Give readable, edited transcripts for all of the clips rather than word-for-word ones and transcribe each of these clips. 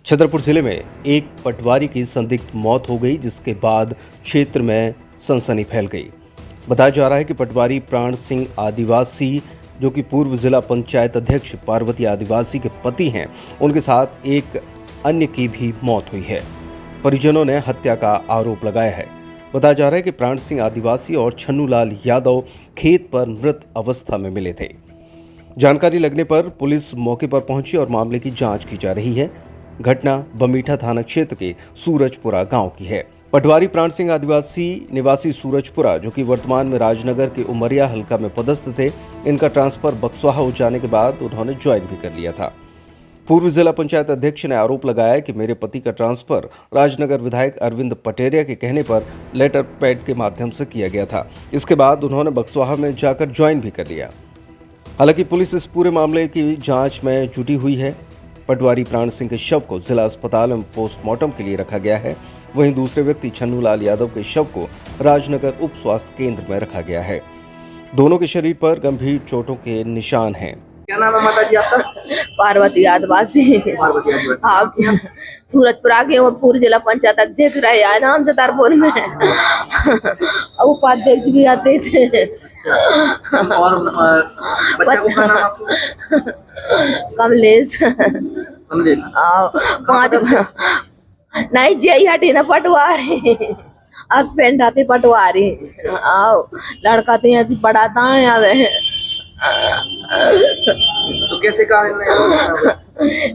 छतरपुर जिले में एक पटवारी की संदिग्ध मौत हो गई, जिसके बाद क्षेत्र में सनसनी फैल गई। बताया जा रहा है कि पटवारी प्राण सिंह आदिवासी, जो कि पूर्व जिला पंचायत अध्यक्ष पार्वती आदिवासी के पति हैं, उनके साथ एक अन्य की भी मौत हुई है। परिजनों ने हत्या का आरोप लगाया है। बताया जा रहा है कि प्राण सिंह आदिवासी और छन्नूलाल यादव खेत पर मृत अवस्था में मिले थे। जानकारी लगने पर पुलिस मौके पर पहुंची और मामले की जांच की जा रही है। घटना बमीठा थाना क्षेत्र के सूरजपुरा गांव की है। पटवारी प्राण सिंह आदिवासी निवासी सूरजपुरा, जो कि वर्तमान में राजनगर के उमरिया हल्का में पदस्थ थे, इनका ट्रांसफर बक्सवाहा हो जाने के बाद उन्होंने ज्वाइन भी कर लिया था। पूर्व जिला पंचायत अध्यक्ष ने आरोप लगाया कि मेरे पति का ट्रांसफर राजनगर विधायक अरविंद पटेरिया के कहने पर लेटर पैड के माध्यम से किया गया था। इसके बाद उन्होंने बक्सवाहा में जाकर ज्वाइन भी कर लिया। हालांकि पुलिस इस पूरे मामले की जांच में जुटी हुई है। पटवारी प्राण सिंह के शव को जिला अस्पताल में पोस्टमार्टम के लिए रखा गया है। वहीं दूसरे व्यक्ति छन्नूलाल यादव के शव को राजनगर उप स्वास्थ्य केंद्र में रखा गया है। दोनों के शरीर पर गंभीर चोटों के निशान हैं। क्या नाम है माता जी आपका? पार्वती आदिवासी। आप सूरजपुरा के वो पूर्व जिला पंचायत अध्यक्ष रहे हैं नाम छतरपुर में। उपाध्यक्ष भी आते थे। और बच्चा को क्या नाम आपको? कमलेश। कमलेश। पांच नहीं जय हटी ना पटवारी। हस्बैंड आते पटवारी। आओ लड़का तो ऐसी पढ़ाता है अब। तो कैसे कहा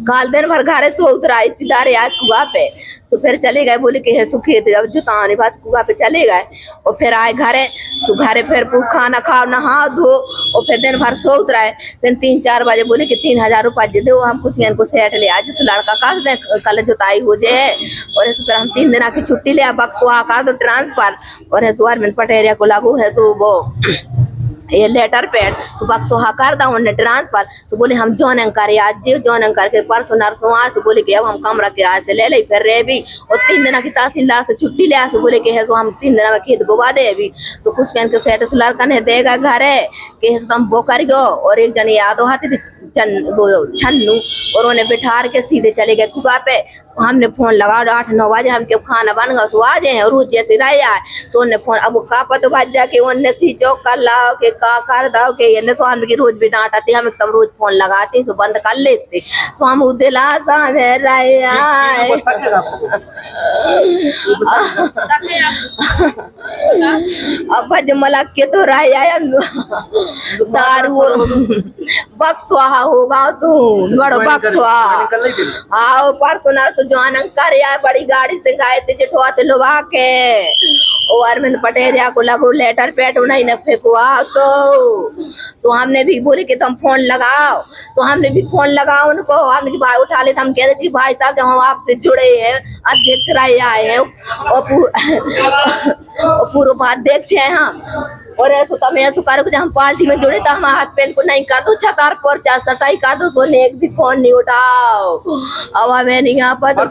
काल दिन भर घरे सो उतरा इतदार याद कुआ पे, तो फिर चले गए, बोले कि है सुखे थे, अब जुताने पास कुआ पे चले गए और फिर आए घरे। घरे फिर खाना खाओ नहा धो और फिर दिन भर सो उतराए। फिर 3-4 बजे बोले कि 3000 रुपये दो, हम कुछ को सेट ले आज जिस लड़का का कल जुताई हो जाए। और फिर हम 3 दिन की छुट्टी ले बक्सवा कर दो ट्रांसफर। और है अरविंद पटेरिया को लागू है सो वो ये लेटर पैड सुबह सोहा कर दा उन्हें ट्रांसफर। सो बोले हम जॉन अंकर आज जॉन अंकर के परसों नरसों आज से बोले कि अब हम कमरा किराए से ले ले फिर रहे भी। और 3 दिन की तहसीलदार से छुट्टी ले से बोले कि है सो हम 3 दिन में खेत बोवा दे अभी। सो कुछ कहन के सेट लड़का ने देगा घर है कि तुम वो कर गो। और एक जन याद हाथी छन्नू और उन्हें बिठार के सीधे चले गए कुआ पे। हमने फोन लगा 8-9 बजे हमके खाना बन गया सो आ जाए और रोज जैसे रह जाए। सो ने फोन अब का पतो बाज जाके उन्हें सी चौक कर लाओ के का कर दो के ये सो हम की रोज भी डांटते, हम एकदम रोज फोन लगाते सो बंद कर लेते। सो हम दिलासा में रह आए। अब जमला के तो रह आए दारू बक्सवा होगा तू बड़ो बक्सवा। आओ परसों नरसों जवान अंकर या बड़ी गाड़ी से गए थे जेठवाते लोबा के। ओ अरविंद पटेरिया को लगो लेटर पैड नहीं न फेंकवा तो हमने भी बोले कि तुम फोन लगाओ। तो हमने भी फोन लगाओ उनको। हमने भाई उठा ले, हम कहते जी भाई साहब जब हम आपसे जुड़े हैं अध्यक्ष रहे आए हैं और पूर्व उपाध्यक्ष है हम। और ऐसा तो मैं ऐसा करो कि हम पार्टी में जुड़े तो हम हस्बैंड को नहीं कर दो छतार पर चार सटाई कर दो। सोने एक भी फोन नहीं उठाओ। अब हमें नहीं आ पाता।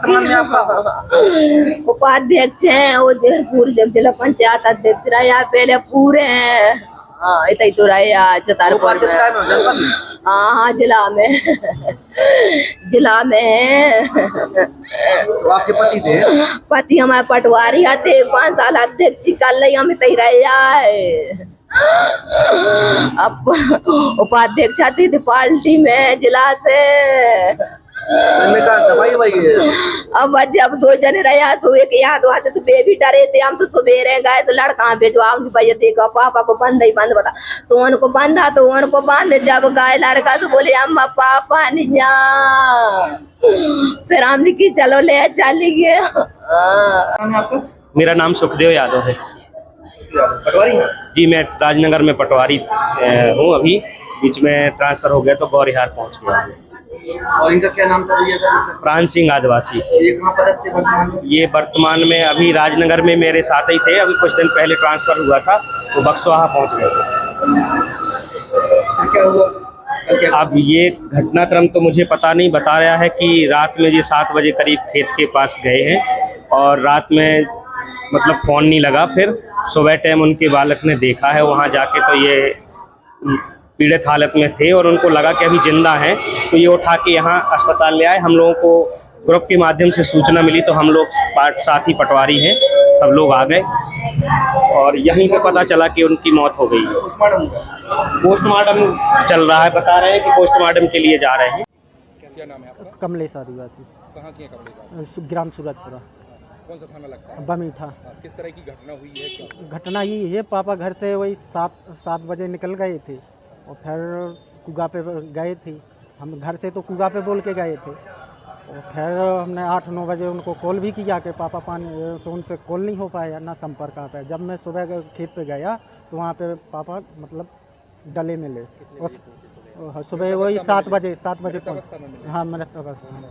उपाध्यक्ष हैं वो पूरे जिला पंचायत अध्यक्ष रहे पहले पूरे हैं। हाँ इतना तो रहे छतारपुर में। हाँ जिला में जिला में तो आपके पति थे? पति हमारे पटवारी आते 5 साल अध्यक्ष कर ली हम तय रहे। अब उपाध्यक्ष आती थी पार्टी में जिला से। अब जब 2 जने रहे सो एक याद आते सो बेबी डरे थे हम तो सुबेरे गए तो लड़का भेजवा भैया देखो पापा को बंद ही बंद बता। सो उनको बंधा तो उनको बंद जब गए लड़का तो बोले अम्मा पापा नहीं जा। फिर हमने की चलो ले चली गए। मेरा नाम सुखदेव यादव है। पटवारी जी मैं राजनगर में पटवारी हूँ। अभी बीच में ट्रांसफर हो गया तो गौरीहार पहुँच गया। और इनका क्या नाम था? प्राण सिंह आदिवासी। ये कहाँ पर है? ये वर्तमान में अभी राजनगर में मेरे साथ ही थे। अभी कुछ दिन पहले ट्रांसफर हुआ था तो बक्सवाहा पहुँच गए थे। क्या हुआ? अब ये घटनाक्रम तो मुझे पता नहीं। बता रहा है कि रात में ये 7 बजे करीब खेत के पास गए हैं और रात में मतलब फ़ोन नहीं लगा। फिर सुबह टाइम उनके बालक ने देखा है वहाँ जाके तो ये पीड़ित हालत में थे और उनको लगा कि अभी जिंदा हैं। तो ये उठा के यहाँ अस्पताल ले आए। हम लोगों को ग्रुप के माध्यम से सूचना मिली तो हम लोग साथी पटवारी हैं, सब लोग आ गए और यहीं पे पता चला कि उनकी मौत हो गई है। पोस्टमार्टम चल रहा है, बता रहे हैं कि पोस्टमार्टम के लिए जा रहे हैं। क्या नाम है आपका? कमलेश आदिवासी, कहाँ की है कमलेश? ग्राम सूरजपुरा, कौन सा थाना लगता है? बमीठा। किस तरह की घटना हुई है, क्यों? घटना ये है, पापा घर से वही 7 बजे निकल गए थे और फिर कुआ पे गए थे। हम घर से तो कुआ पे बोल के गए थे और फिर हमने 8-9 बजे उनको कॉल भी किया कि पापा पानी, तो उनसे कॉल नहीं हो पाया, ना संपर्क आ पाया। जब मैं सुबह खेत पे गया तो वहाँ पे पापा मतलब डले मिले। सुबह वही 7 बजे हाँ, मृत अवस्था में।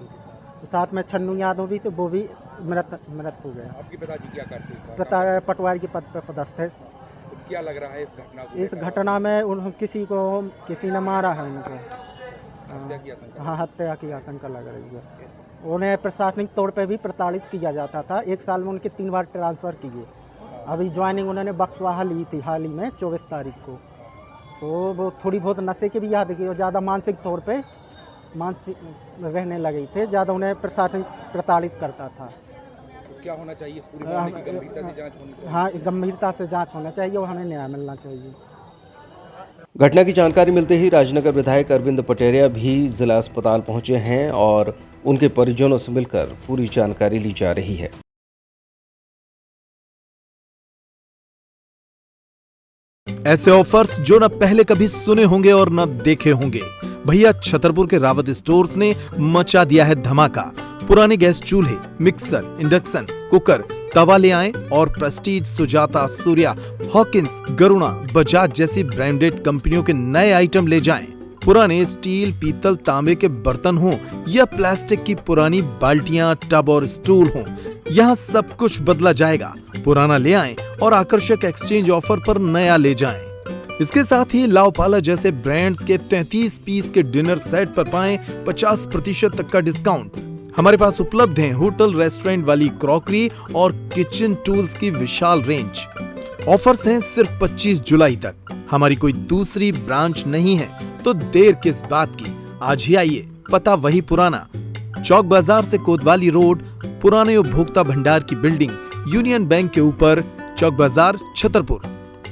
साथ में छन्नू यादव भी थे, वो भी मृत हो गया। आपके पिताजी क्या करते हैं? पटवारी के पद पर पदस्थ है। क्या लग रहा है इस घटना को? इस घटना में किसी ने मारा है उनको। हत्या की आशंका? हाँ, हत्या की आशंका लग रही है। उन्हें प्रशासनिक तौर पे भी प्रताड़ित किया जाता था। 1 साल में उनके 3 बार ट्रांसफ़र किए। अभी ज्वाइनिंग उन्होंने बक्सवाहा ली थी हाल ही में 24 तारीख को। तो वो थोड़ी बहुत नशे की भी याद की और ज़्यादा मानसिक तौर पे रहने लगे थे। ज़्यादा उन्हें प्रशासन प्रताड़ित करता था। तो क्या होना चाहिए? इस पूरी मामले की गंभीरता से जांच होनी चाहिए। हाँ, गंभीरता से जांच होना चाहिए और हमें न्याय मिलना चाहिए। घटना की जानकारी मिलते ही राजनगर विधायक अरविंद पटेरिया भी जिला अस्पताल पहुंचे हैं और उनके परिजनों से मिलकर पूरी जानकारी ली जा रही है। ऐसे ऑफर्स जो न पहले कभी सुने होंगे और न देखे होंगे। भैया छतरपुर के रावत स्टोर्स ने मचा दिया है धमाका। पुराने गैस चूल्हे, मिक्सर, इंडक्शन, कुकर, तवा ले आएं और प्रेस्टीज, सुजाता, सूर्या, हॉकिंस, गरुणा, बजाज जैसी ब्रांडेड कंपनियों के नए आइटम ले जाएं। पुराने स्टील, पीतल, तांबे के बर्तन हों या प्लास्टिक की पुरानी बाल्टियां, टब और स्टूल हों, यहाँ सब कुछ बदला जाएगा। पुराना ले आएं और आकर्षक एक्सचेंज ऑफर पर नया ले जाएं। इसके साथ ही लाओपाला जैसे ब्रांड्स के 33 पीस के डिनर सेट पर पाएं 50% तक का डिस्काउंट। हमारे पास उपलब्ध हैं होटल रेस्टोरेंट वाली क्रॉकरी और किचन टूल्स की विशाल रेंज। ऑफर्स हैं सिर्फ 25 जुलाई तक। हमारी कोई दूसरी ब्रांच नहीं है तो देर किस बात की, आज ही आइए। पता वही पुराना, चौक बाजार से कोतवाली रोड, पुराने उपभोक्ता भंडार की बिल्डिंग, यूनियन बैंक के ऊपर, चौक बाजार, छतरपुर।